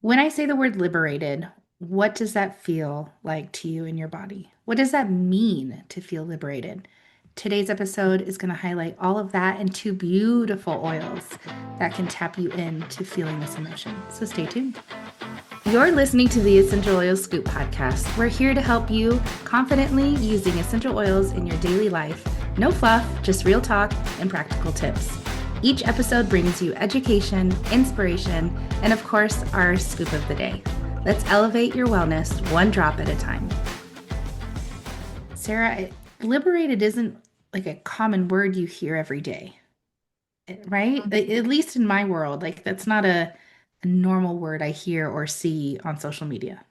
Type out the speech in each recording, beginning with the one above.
When I say the word liberated, what does that feel like to you in your body? What does that mean to feel liberated? Today's episode is going to highlight all of that and two beautiful oils that can tap you into feeling this emotion. So stay tuned. You're listening to the Essential Oils Scoop podcast. We're here to help you confidently using essential oils in your daily life. No fluff, just real talk and practical tips. Each episode brings you education, inspiration, and of course, our scoop of the day. Let's elevate your wellness one drop at a time. Sarah, liberated isn't like a common word you hear every day, right? At least in my world, like that's not a normal word I hear or see on social media.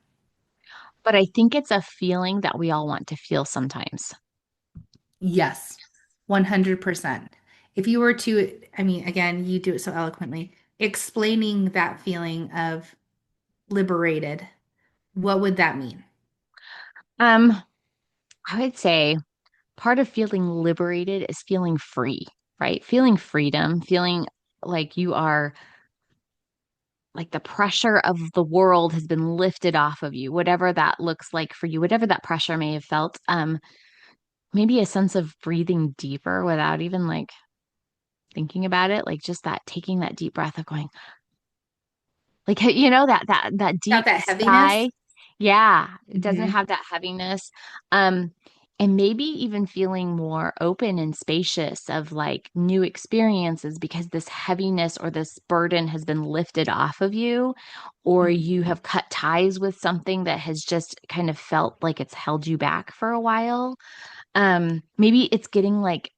But I think it's a feeling that we all want to feel sometimes. Yes, 100%. If you were to, I mean, again, you do it so eloquently, explaining that feeling of liberated, what would that mean? Um, I would say part of feeling liberated is feeling free, right? Feeling freedom, feeling like you are like the pressure of the world has been lifted off of you, whatever that looks like for you, whatever that pressure may have felt. Maybe a sense of breathing deeper without even like thinking about it, like just that taking that deep breath of going, like that Got deep that heaviness? sigh. Yeah, it doesn't Hmm. have that heaviness. Um, and maybe even feeling more open and spacious of like new experiences because this heaviness or this burden has been lifted off of you, or you have cut ties with something that has just kind of felt like it's held you back for a while. Maybe it's getting like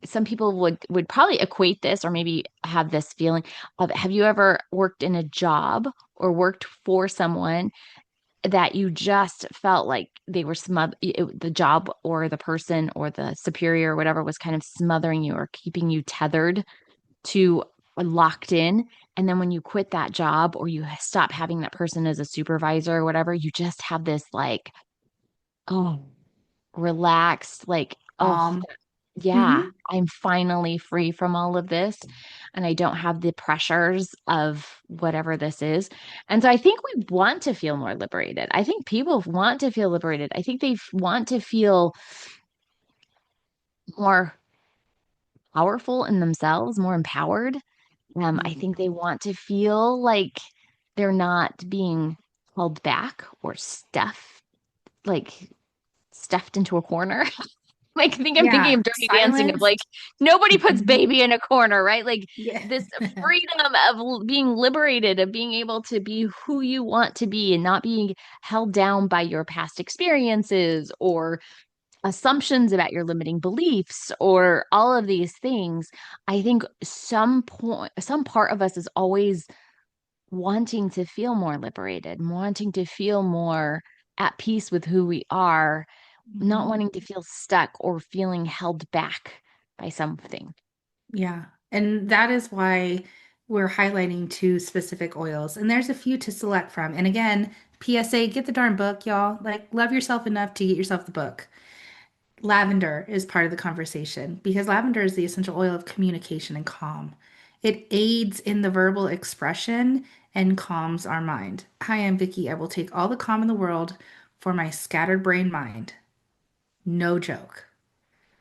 some people would probably equate this or maybe have this feeling of have you ever worked in a job or worked for someone that you just felt like they were the job or the person or the superior or whatever was kind of smothering you or keeping you tethered to locked in, and then when you quit that job or you stop having that person as a supervisor or whatever, you just have this like, oh, relaxed, like, oh, yeah, Hmm. I'm finally free from all of this and I don't have the pressures of whatever this is. And so I think we want to feel more liberated. I think people want to feel liberated. I think want to feel more powerful in themselves, more empowered. I think they want to feel like they're not being held back or like stuffed into a corner. Like, I think I'm thinking Yeah, of Dirty Dancing of like silenced. nobody puts Mhm. baby in a corner, right? Like Yeah. this freedom of being liberated, of being able to be who you want to be and not being held down by your past experiences or assumptions about your limiting beliefs or all of these things. I think some part of us is always wanting to feel more liberated, wanting to feel more at peace with who we are, not Mhm. wanting to feel stuck or feeling held back by something. Yeah. And that is why we're highlighting two specific oils. And there's a few to select from. And again, PSA, get the darn book, y'all. Like, love yourself enough to get yourself the book. Lavender is part of the conversation because lavender is the essential oil of communication and calm. It aids in the verbal expression and calms our mind. Hi, I'm Vicky. I will take all the calm in the world for my scattered brain mind. No joke.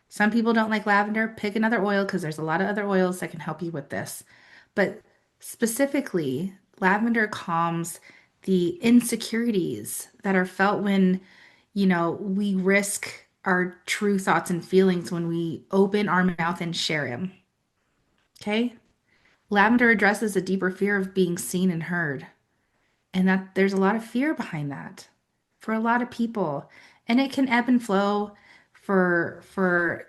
Some people don't like lavender. Pick another oil because there's a lot of other oils that can help you with this. But specifically, lavender calms the insecurities that are felt when, we risk our true thoughts and feelings when we open our mouth and share them. Okay? Lavender addresses a deeper fear of being seen and heard, and that there's a lot of fear behind that for a lot of people. And it can ebb and flow for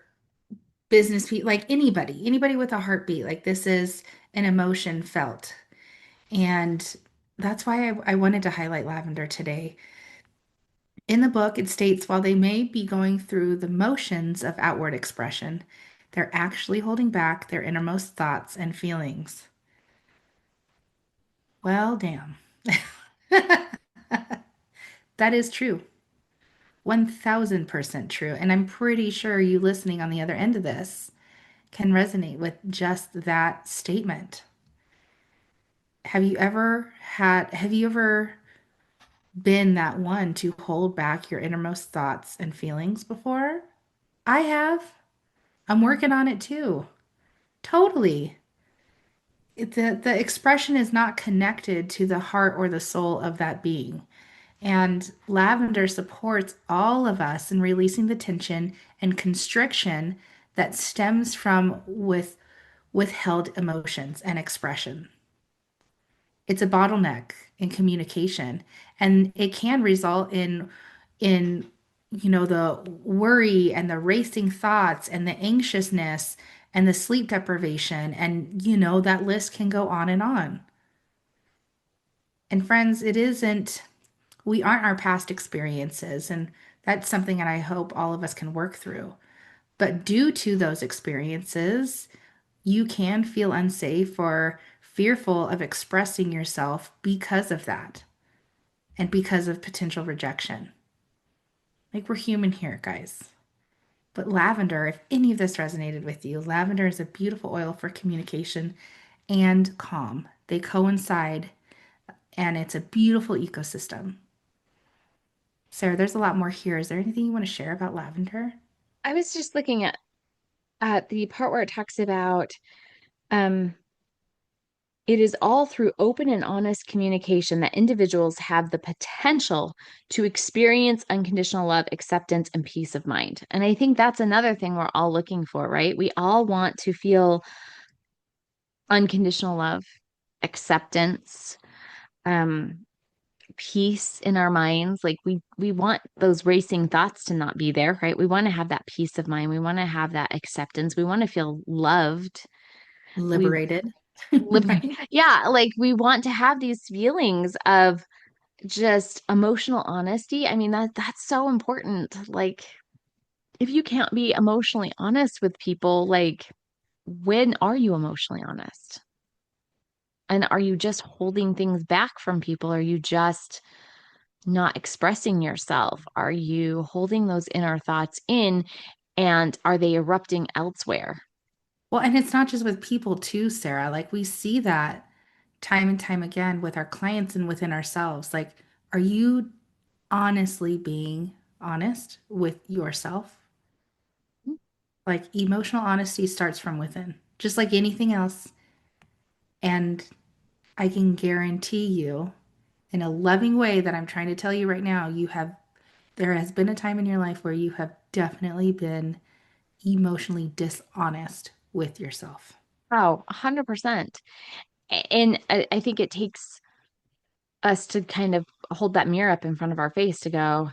business people, like anybody with a heartbeat. Like this is an emotion felt. And that's why I wanted to highlight lavender today. In the book, it states while they may be going through the motions of outward expression, they're actually holding back their innermost thoughts and feelings. Well, damn. That is true. 1000% true. And I'm pretty sure you listening on the other end of this can resonate with just that statement. have you ever been that one to hold back your innermost thoughts and feelings before? I have. I'm working on it too. Totally. The expression is not connected to the heart or the soul of that being. And lavender supports all of us in releasing the tension and constriction that stems from withheld emotions and expression. It's a bottleneck in communication, and it can result in the worry and the racing thoughts and the anxiousness and the sleep deprivation, and that list can go on and on. And friends, we aren't our past experiences, and that's something that I hope all of us can work through. But due to those experiences, you can feel unsafe or fearful of expressing yourself because of that and because of potential rejection. Like, we're human here, guys. But lavender, if any of this resonated with you, lavender is a beautiful oil for communication and calm. They coincide, and it's a beautiful ecosystem. Sarah, there's a lot more here. Is there anything you want to share about lavender? I was just looking at the part where it talks about um, it is all through open and honest communication that individuals have the potential to experience unconditional love, acceptance, and peace of mind. And I think that's another thing we're all looking for, right? We all want to feel unconditional love, acceptance, um, peace in our minds. Like we want those racing thoughts to not be there, right? We want to have that peace of mind. We want to have that acceptance. We want to feel loved. We Liberated, live, right? yeah, like we want to have these feelings of just emotional honesty. I mean, that's so important. Like if you can't be emotionally honest with people, like when are you emotionally honest? And are you just holding things back from people? Are you just not expressing yourself? Are you holding those inner thoughts in and are they erupting elsewhere? Well, and it's not just with people too, Sarah. Like, we see that time and time again with our clients and within ourselves. Like, are you honestly being honest with yourself? Like, emotional honesty starts from within, just like anything else. And I can guarantee you, in a loving way that I'm trying to tell you right now, there has been a time in your life where you have definitely been emotionally dishonest with yourself. Oh, 100%. And I think it takes us to kind of hold that mirror up in front of our face to go,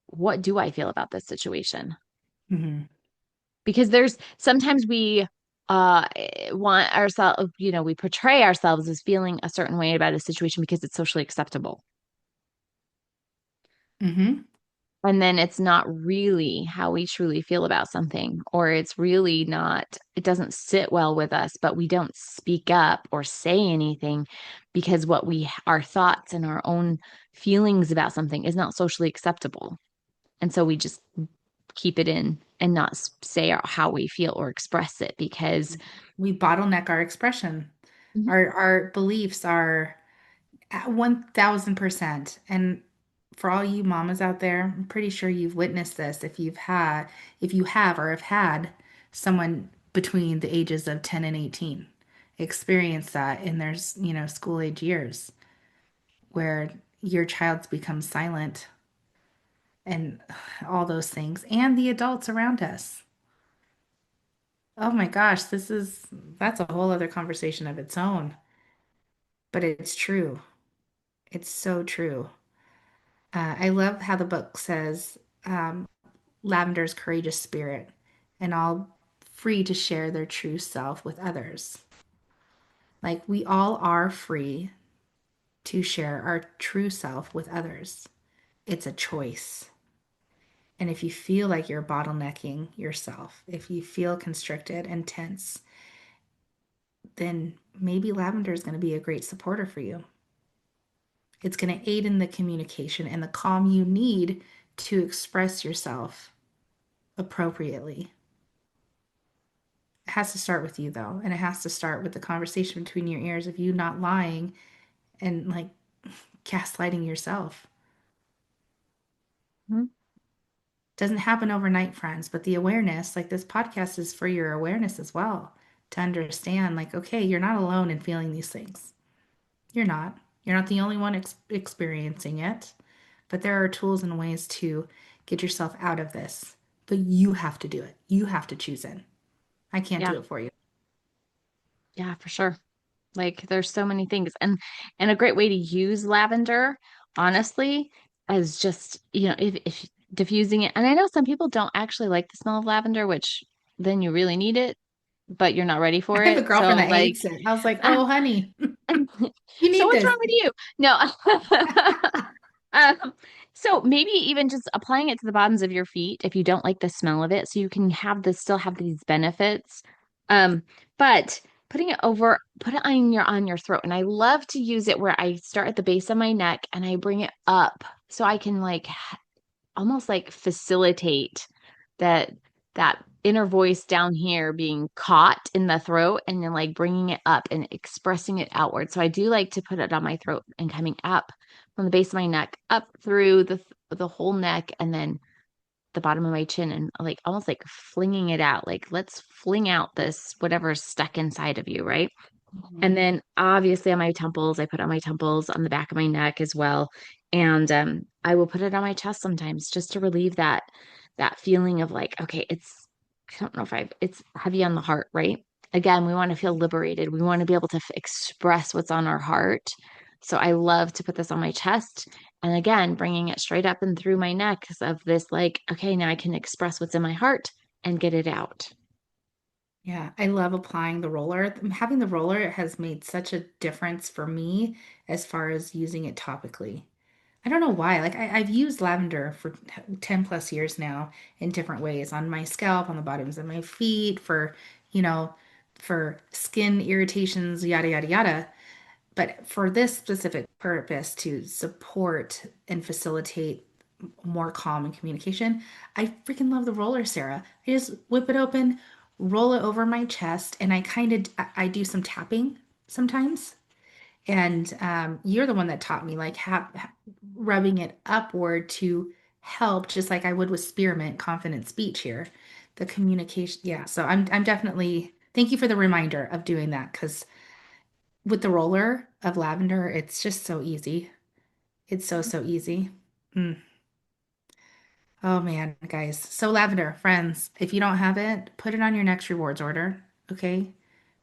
what do I feel about this situation? Hmm. Because there's sometimes we want ourselves, we portray ourselves as feeling a certain way about a situation because it's socially acceptable. Hmm. And then it's not really how we truly feel about something, or it's really not, it doesn't sit well with us, but we don't speak up or say anything because our thoughts and our own feelings about something is not socially acceptable. And so we just keep it in and not say how we feel or express it because We bottleneck our expression. Mhm. Our beliefs are at 1000%. And for all you mamas out there, I'm pretty sure you've witnessed this if you have or have had someone between the ages of 10 and 18 experience that in their, school age years where your child's become silent and all those things, and the adults around us. Oh my gosh, that's a whole other conversation of its own, but it's true. It's so true. I love how the book says Lavender's courageous spirit and all free to share their true self with others. Like, we all are free to share our true self with others. It's a choice. And if you feel like you're bottlenecking yourself, if you feel constricted and tense, then maybe lavender is going to be a great supporter for you. It's going to aid in the communication and the calm you need to express yourself appropriately It has to start with you though, and it has to start with the conversation between your ears of you not lying and like gaslighting yourself. Mhm. Doesn't happen overnight, friends, but the awareness, like this podcast is for your awareness as well, to understand like, okay, you're not alone in feeling these things. You're not. You're not the only one experiencing it, but there are tools and ways to get yourself out of this. But you have to do it. You have to choose it. I can't Yeah, do it for you. yeah, for sure. Like there's so many things. And a great way to use lavender, honestly, is just, if diffusing it. And I know some people don't actually like the smell of lavender, which then you really need it, but you're not ready I for have a it. girlfriend So that like hates it. I was like, oh, honey, you so need what's this. wrong with you? No. Um, so maybe even just applying it to the bottoms of your feet if you don't like the smell of it, so you can have this still have these benefits. Um, but put it on your throat. And I love to use it where I start at the base of my neck and I bring it up so I can like almost like facilitate that that inner voice down here being caught in the throat and then like bringing it up and expressing it outward. So I do like to put it on my throat and coming up from the base of my neck up through the whole neck and then the bottom of my chin and like almost like flinging it out. Like let's fling out this whatever's stuck inside of you, right? And Mhm. then obviously on my temples, I put on my temples on the back of my neck as well. And I will put it on my chest sometimes just to relieve that feeling of like, okay, I don't know if it's heavy on the heart, right? Again, we want to feel liberated. We want to be able to express what's on our heart. So I love to put this on my chest. And again, bringing it straight up and through my neck of this, like, okay, now I can express what's in my heart and get it out. Yeah, I love applying the roller. Having the roller has made such a difference for me as far as using it topically. I don't know why. Like I've used lavender for 10 plus years now in different ways on my scalp, on the bottoms of my feet, you know, for skin irritations, yada, yada, yada. But for this specific purpose to support and facilitate more calm and communication, I freaking love the roller, Sarah. I just whip it open, roll it over my chest, and I do some tapping sometimes. And you're the one that taught me like rubbing it upward to help, just like I would with spearmint, confident speech here. The communication, yeah. So I'm definitely thank you for the reminder of doing that because with the roller of lavender, it's just so easy. It's so easy. Mm. Oh man, guys. So lavender, friends, if you don't have it, put it on your next rewards order, okay?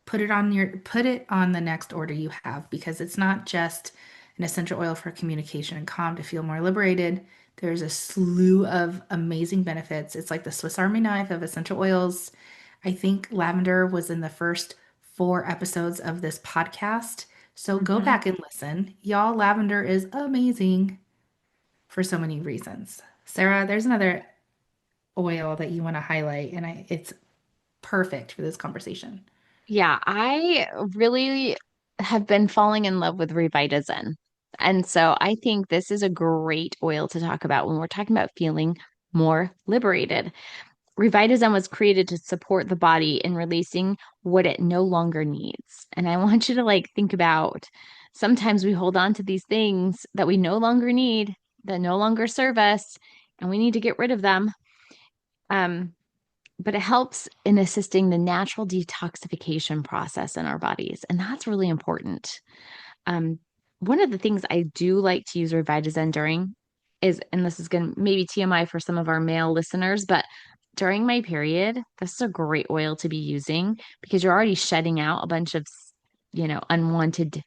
Put it on the next order you have because it's not just an essential oil for communication and calm to feel more liberated. There's a slew of amazing benefits. It's like the Swiss Army knife of essential oils. I think lavender was in the first 4 episodes of this podcast. So go Mhm. back and listen. Y'all, lavender is amazing for so many reasons. Sarah, there's another oil that you want to highlight, and it's perfect for this conversation. Yeah, I really have been falling in love with RevitaZen. And so I think this is a great oil to talk about when we're talking about feeling more liberated. RevitaZen was created to support the body in releasing what it no longer needs. And I want you to like think about sometimes we hold on to these things that we no longer need, that no longer serve us, and we need to get rid of them. Um, but it helps in assisting the natural detoxification process in our bodies. And that's really important. Um, one of the things I do like to use RevitaZen during is, and this is going to maybe TMI for some of our male listeners, but during my period, this is a great oil to be using because you're already shedding out a bunch of, unwanted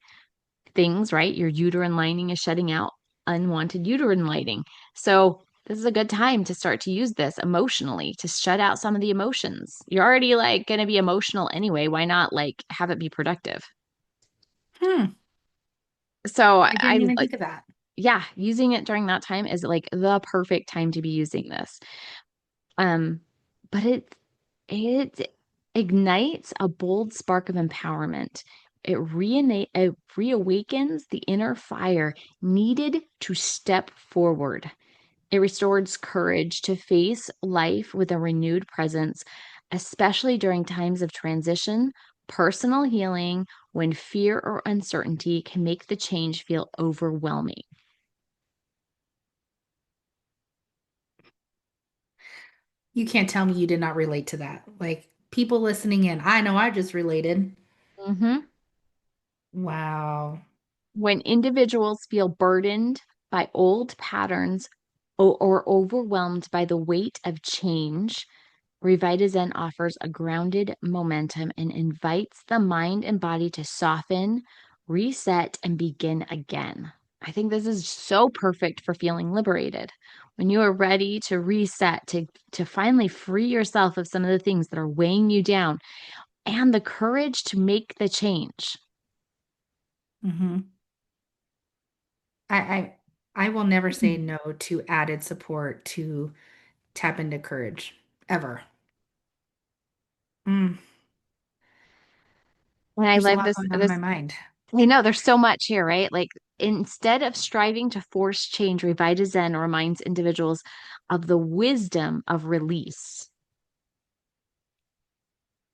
things, right? Your uterine lining is shedding out unwanted uterine lining. So this is a good time to start to use this emotionally to shut out some of the emotions. You're already like going to be emotional anyway. Why not like have it be productive? Hmm, So I didn't I even like, think of that. yeah, using it during that time is like the perfect time to be using this. Um, but it ignites a bold spark of empowerment. It reawakens the inner fire needed to step forward. It restores courage to face life with a renewed presence, especially during times of transition, personal healing, when fear or uncertainty can make the change feel overwhelming. You can't tell me you did not relate to that. Like people listening in, I know I just related. Mhm. Wow. When individuals feel burdened by old patterns or overwhelmed by the weight of change, RevitaZen offers a grounded momentum and invites the mind and body to soften, reset, and begin again. I think this is so perfect for feeling liberated. When you are ready to reset, to finally free yourself of some of the things that are weighing you down, and the courage to make the change. Hmm. I, I I will never say no to added support to tap into courage ever. Mm, And I there's a love lot going on in my mind. you know, there's so much here, right? Like instead of striving to force change, RevitaZen reminds individuals of the wisdom of release.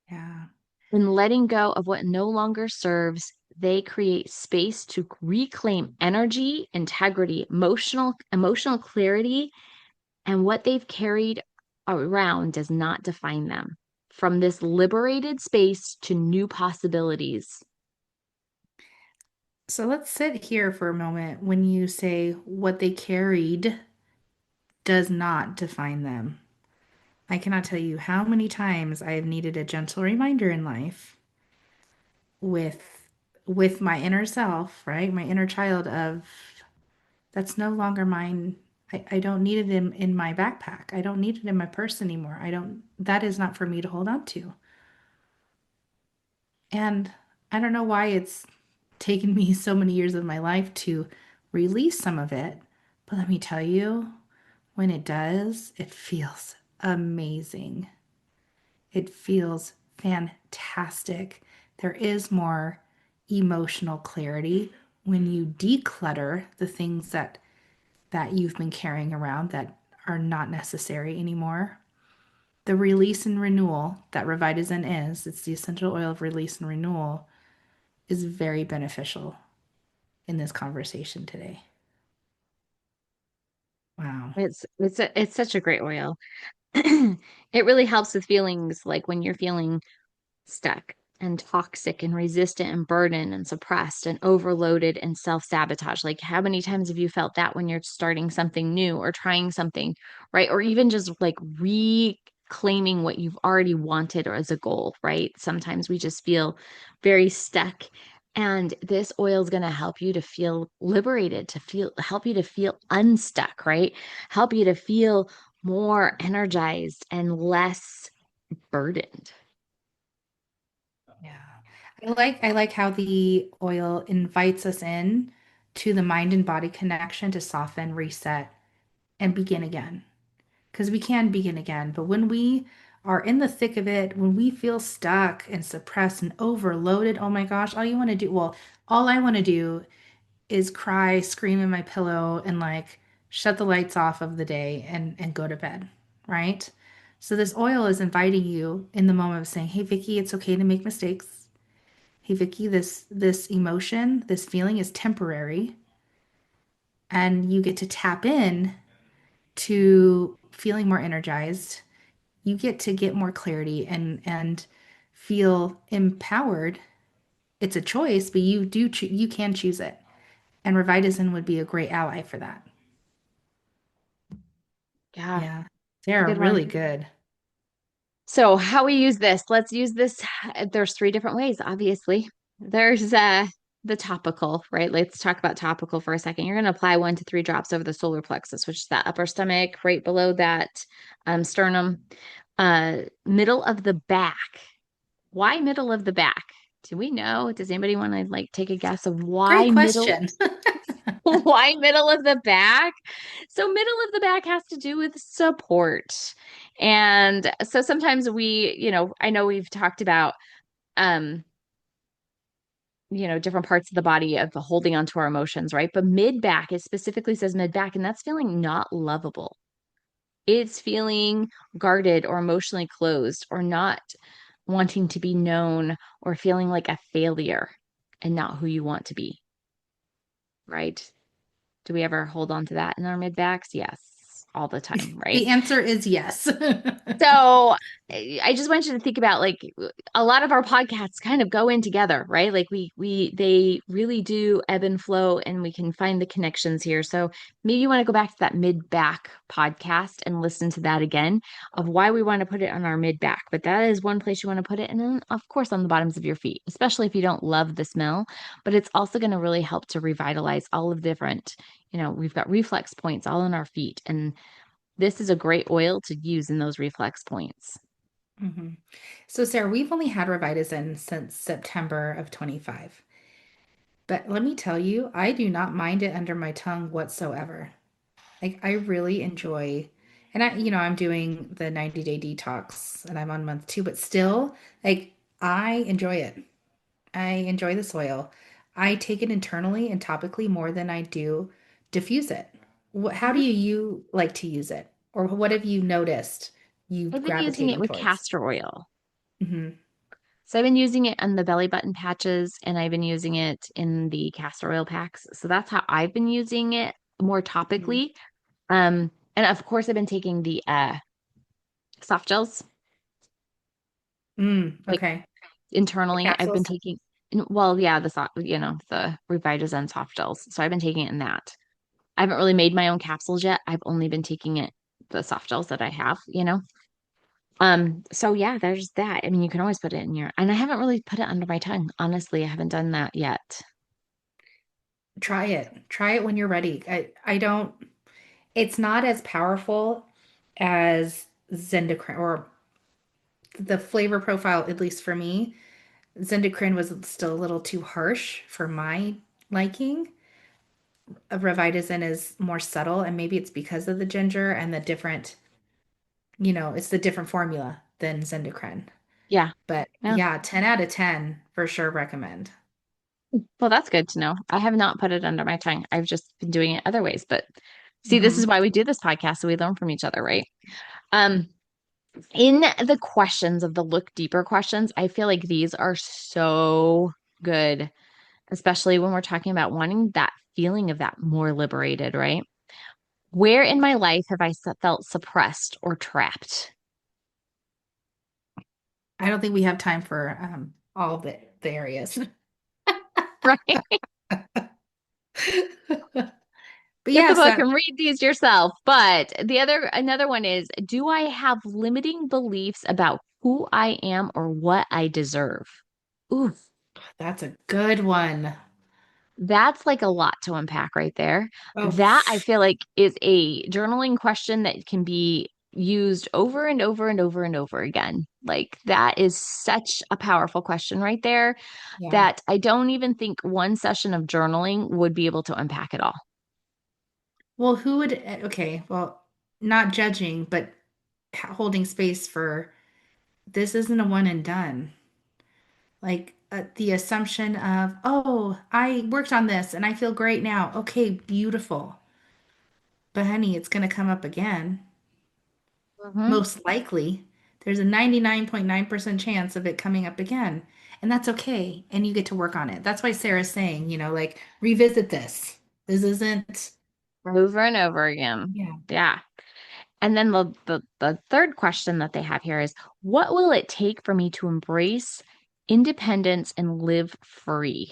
Yeah. In letting go of what no longer serves, they create space to reclaim energy, integrity, emotional clarity, and what they've carried around does not define them. From this liberated space to new possibilities. So let's sit here for a moment when you say what they carried does not define them. I cannot tell you how many times I have needed a gentle reminder in life with my inner self, right? My inner child of that's no longer mine. I don't need it in my backpack. I don't need it in my purse anymore. I don't, that is not for me to hold on to. And I don't know why it's taken me so many years of my life to release some of it. But let me tell you, when it does, it feels amazing. It feels fantastic. There is more emotional clarity when you declutter the things that you've been carrying around that are not necessary anymore. The release and renewal that RevitaZen is, it's the essential oil of release and renewal, is very beneficial in this conversation today. Wow. It's such a great oil. It really helps with feelings like when you're feeling stuck and toxic and resistant and burdened and suppressed and overloaded and self-sabotage. Like how many times have you felt that when you're starting something new or trying something, right? Or even just like reclaiming what you've already wanted or as a goal, right? Sometimes we just feel very stuck. And this oil is going to help you to feel liberated, to feel, help you to feel unstuck, right? Help you to feel more energized and less burdened. Yeah. I like how the oil invites us in to the mind and body connection to soften, reset, and begin again. Because we can begin again. But when we are in the thick of it, when we feel stuck and suppressed and overloaded, oh my gosh, all you want to do, well, all I want to do is cry, scream in my pillow, and like shut the lights off of the day and go to bed, right? So this oil is inviting you in the moment of saying, "Hey Vicky, it's okay to make mistakes. Hey Vicky, this emotion, this feeling is temporary." And you get to tap in to feeling more energized. You get to get more clarity and feel empowered. It's a choice, but you can choose it. And Revitazine would be a great ally for that. Yeah, Yeah, it's a they're good one. really good. So, how we use this, let's use this. There's three different ways, obviously. There's the topical, right? Let's talk about topical for a second. You're going to apply 1 to 3 drops over the solar plexus, which is that upper stomach, right below that sternum, middle of the back. Why middle of the back? Do we know? Does anybody want to like take a guess of Great why middle? question. Why middle of the back? So, middle of the back has to do with support. And so sometimes we, I know we've talked about, um, different parts of the body of holding onto our emotions, right? But mid back, it specifically says mid back, and that's feeling not lovable. It's feeling guarded or emotionally closed or not wanting to be known or feeling like a failure and not who you want to be, right? Do we ever hold on to that in our mid backs? Yes, all the time, right? The answer is yes. So I just want you to think about like a lot of our podcasts kind of go in together, right? Like they really do ebb and flow and we can find the connections here. So maybe you want to go back to that mid back podcast and listen to that again of why we want to put it on our mid back. But that is one place you want to put it. And then of course on the bottoms of your feet, especially if you don't love the smell, but it's also going to really help to revitalize all of the different, we've got reflex points all in our feet and this is a great oil to use in those reflex points. Mhm. So, Sarah, we've only had RevitaZen since September of 25. But let me tell you, I do not mind it under my tongue whatsoever. Like, I really enjoy, and I'm doing the 90-day detox and I'm on month 2, but still, like, I enjoy it. I enjoy this oil. I take it internally and topically more than I do diffuse it. How do Mhm. you like to use it? Or what have you noticed you I've been using it gravitating with towards? castor oil. Hmm. So I've been using it on the belly button patches and I've been using it in the castor oil packs. So that's how I've been using it more topically. And of course I've been taking the soft gels like Okay. The internally. I've been capsules? taking well, yeah, the soft, the RevitaZen soft gels. So I've been taking it in that. I haven't really made my own capsules yet. I've only been taking it the soft gels that I have. So yeah, there's that. I mean, you can always put it in your, and I haven't really put it under my tongue. Honestly, I haven't done that yet. Try it. Try it when you're ready. I don't, it's not as powerful as Zendicrine or the flavor profile, at least for me. Zendicrine was still a little too harsh for my liking. Revitazen is more subtle, and maybe it's because of the ginger and the different, it's the different formula than Zendicrine. Yeah. But Yeah. yeah, 10 out of 10 for sure recommend. Well, that's good to know. I have not put it under my tongue. I've just been doing it other ways. But see, this is Hmm. why we do this podcast, so we learn from each other, right? Um, in the questions of the look deeper questions, I feel like these are so good, especially when we're talking about wanting that feeling of that more liberated, right? Where in my life have I felt suppressed or trapped? I don't think we have time for all the areas. Right? But Get the yes, book and read these yourself. But another one is, do I have limiting beliefs about who I am or what I deserve? Ooh, that's a good one. that's like a lot to unpack right there. Oh, That I feel like is a journaling question that can be used over and over and over and over again. Like that is such a powerful question right there yeah. that I don't even think one session of journaling would be able to unpack it all. Well, who would, okay, well, not judging, but holding space for this isn't a one and done. Like the assumption of, oh, I worked on this and I feel great now. Okay, beautiful. But honey, it's going to come up again. Mhm. Most likely. There's a 99.9% chance of it coming up again. And that's okay. And you get to work on it. That's why Sarah's saying, like, revisit this. This isn't, Over and over again. yeah. Yeah. And then the third question that they have here is what will it take for me to embrace independence and live free?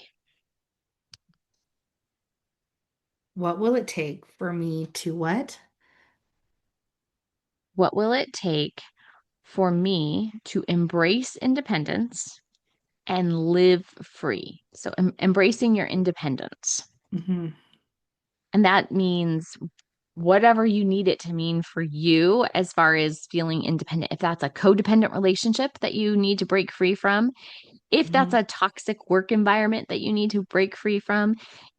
What will it take for me to what? What will it take for me to embrace independence and live free? So embracing your independence. Hmm. And that means whatever you need it to mean for you as far as feeling independent. If that's a codependent relationship that you need to break free from, if that's Hmm. a toxic work environment that you need to break free from,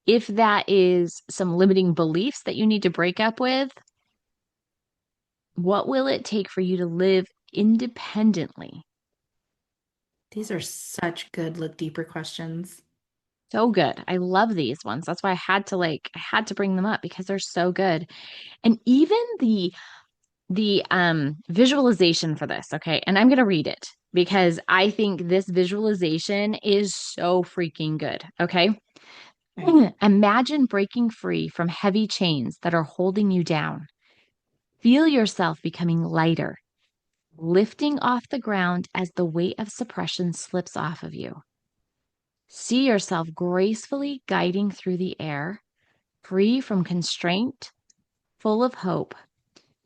if that is some limiting beliefs that you need to break up with, what will it take for you to live independently? These are such good look deeper questions. So good. I love these ones. That's why I had to bring them up because they're so good. And even the visualization for this, okay? And I'm going to read it because I think this visualization is so freaking good, okay? Okay. Imagine breaking free from heavy chains that are holding you down. Feel yourself becoming lighter, lifting off the ground as the weight of suppression slips off of you. See yourself gracefully guiding through the air, free from constraint, full of hope.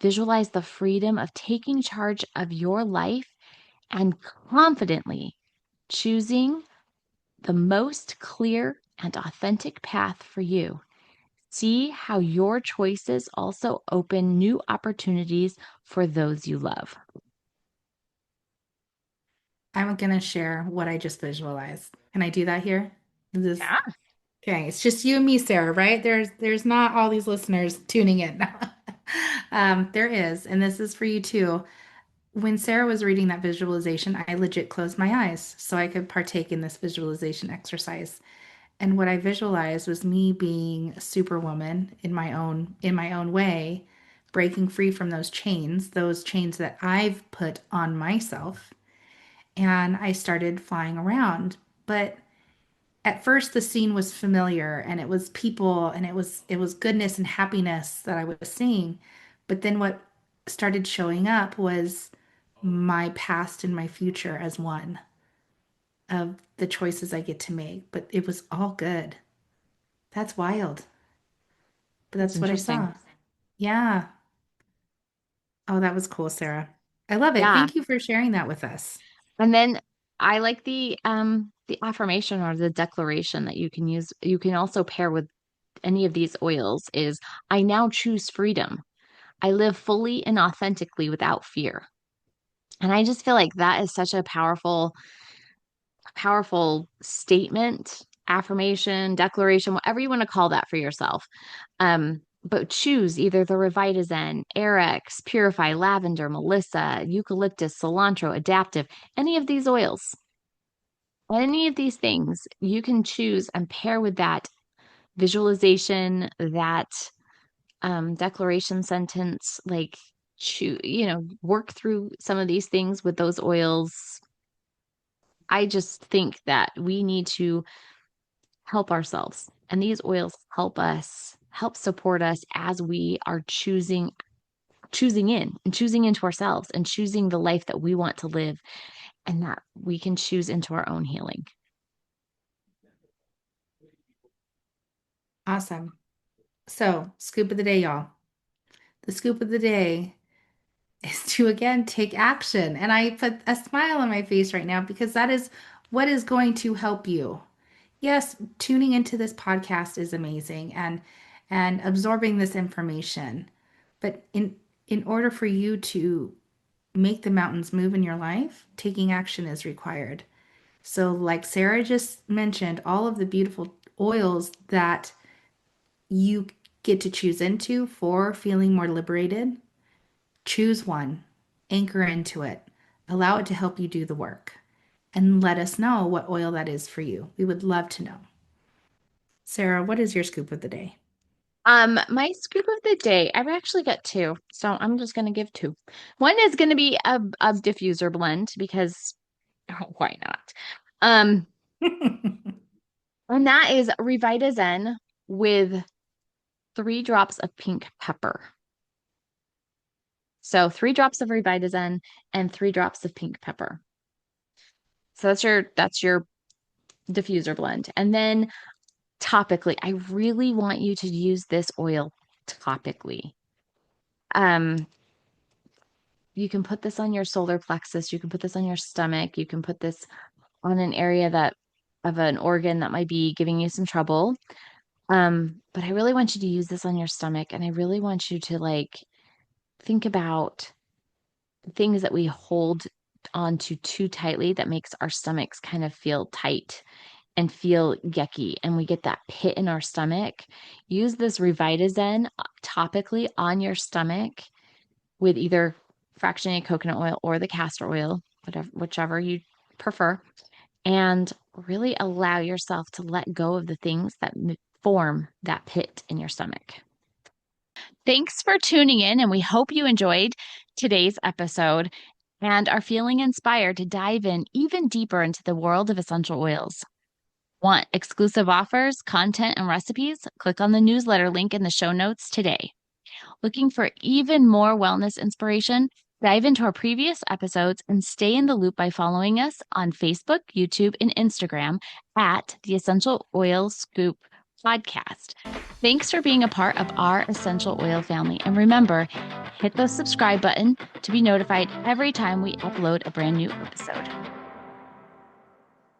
Visualize the freedom of taking charge of your life and confidently choosing the most clear and authentic path for you. See how your choices also open new opportunities for those you love. I'm gonna share what I just visualized. Can I do that here? Is this Yeah. okay? It's just you and me, Sarah, right? There's not all these listeners tuning in. There is, and this is for you too. When Sarah was reading that visualization, I legit closed my eyes so I could partake in this visualization exercise. And what I visualized was me being a superwoman in my own way, breaking free from those chains that I've put on myself. And I started flying around. But at first the scene was familiar and it was people and it was goodness and happiness that I was seeing. But then what started showing up was my past and my future as one of the choices I get to make. But it was all good. That's wild. But It's that's what I interesting. saw. Yeah. Oh, that was cool, Sarah. I love it. Yeah. Thank you for sharing that with us. And then I like the affirmation or the declaration that you can use. You can also pair with any of these oils is I now choose freedom. I live fully and authentically without fear. And I just feel like that is such a powerful statement, affirmation, declaration, whatever you want to call that for yourself. But choose either the RevitaZen, Arex, Purify, Lavender, Melissa, Eucalyptus, Cilantro, Adaptive, any of these oils, any of these things, you can choose and pair with that visualization, that declaration sentence, like work through some of these things with those oils. I just think that we need to help ourselves. And these oils help us, help support us as we are choosing into ourselves and choosing the life that we want to live and that we can choose into our own healing. Awesome. So, scoop of the day, y'all. The scoop of the day is to again take action. And I put a smile on my face right now because that is what is going to help you. Yes, tuning into this podcast is amazing and absorbing this information. But in order for you to make the mountains move in your life, taking action is required. So, like Sarah just mentioned, all of the beautiful oils that you get to choose into for feeling more liberated, choose one, anchor into it, allow it to help you do the work, and let us know what oil that is for you. We would love to know. Sarah, what is your scoop of the day? My scoop of the day, I've actually got two, so I'm just going to give two. One is going to be a diffuser blend because why not? Um, and that is RevitaZen with 3 drops of pink pepper. So 3 drops of RevitaZen and 3 drops of pink pepper. So that's your diffuser blend. And then topically, I really want you to use this oil topically. Um, you can put this on your solar plexus, you can put this on your stomach, you can put this on an area that of an organ that might be giving you some trouble. But I really want you to use this on your stomach, and I really want you to like think about things that we hold onto too tightly that makes our stomachs kind of feel tight and feel yucky, and we get that pit in our stomach. Use this RevitaZen topically on your stomach with either fractionated coconut oil or the castor oil, whichever you prefer, and really allow yourself to let go of the things that form that pit in your stomach. Thanks for tuning in, and we hope you enjoyed today's episode and are feeling inspired to dive in even deeper into the world of essential oils. Want exclusive offers, content, and recipes? Click on the newsletter link in the show notes today. Looking for even more wellness inspiration? Dive into our previous episodes and stay in the loop by following us on Facebook, YouTube, and Instagram at the Essential Oil Scoop Podcast. Thanks for being a part of our essential oil family. And remember, hit the subscribe button to be notified every time we upload a brand new episode.